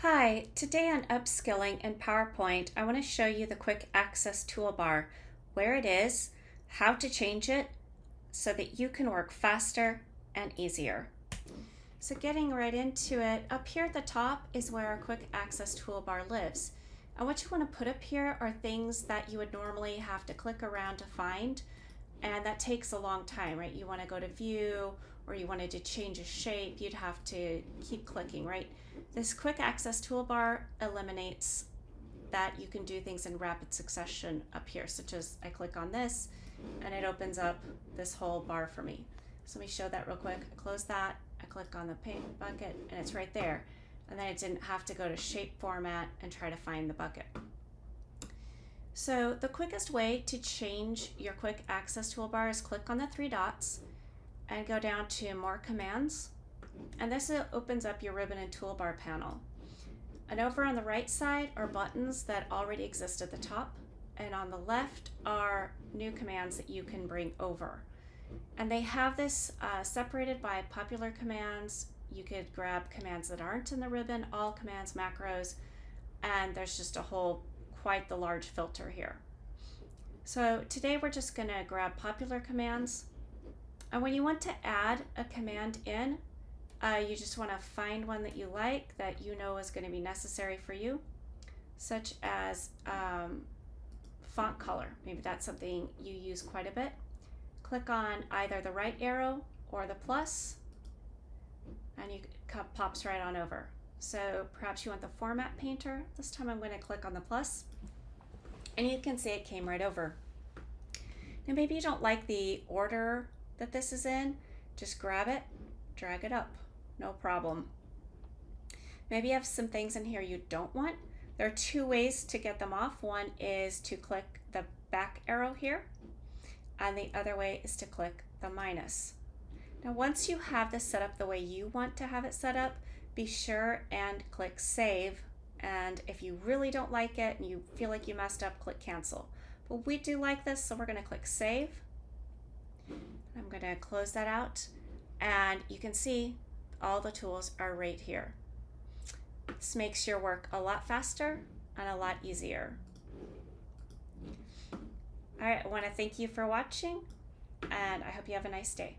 Hi, today on Upskilling in PowerPoint, I want to show you the Quick Access toolbar, where it is, how to change it, so that you can work faster and easier. So getting right into it, up here at the top is where our Quick Access toolbar lives. And what you want to put up here are things that you would normally have to click around to find, and that takes a long time, right? You want to go to View, or you wanted to change a shape, you'd have to keep clicking, right? This Quick Access toolbar eliminates that. You can do things in rapid succession up here, such as I click on this and it opens up this whole bar for me. So let me show that real quick. I close that, I click on the paint bucket, and it's right there. And then I didn't have to go to shape format and try to find the bucket. So the quickest way to change your Quick Access toolbar is click on the three dots and go down to More Commands. And this opens up your ribbon and toolbar panel. And over on the right side are buttons that already exist at the top, and on the left are new commands that you can bring over. And they have this separated by popular commands. You could grab commands that aren't in the ribbon, all commands, macros, and there's just quite the large filter here. So today we're just going to grab popular commands. And when you want to add a command in, you just want to find one that you like, that you know is going to be necessary for you, such as font color. Maybe that's something you use quite a bit. Click on either the right arrow or the plus, and it pops right on over. So perhaps you want the format painter. This time I'm going to click on the plus, and you can see it came right over. Now maybe you don't like the order that this is in. Just grab it, drag it up. No problem. Maybe you have some things in here you don't want. There are two ways to get them off. One is to click the back arrow here, and the other way is to click the minus. Now once you have this set up the way you want to have it set up, be sure and click Save. And if you really don't like it and you feel like you messed up, click Cancel. But we do like this, so we're going to click Save. I'm going to close that out, and you can see all the tools are right here. This makes your work a lot faster and a lot easier. All right, I want to thank you for watching, and I hope you have a nice day.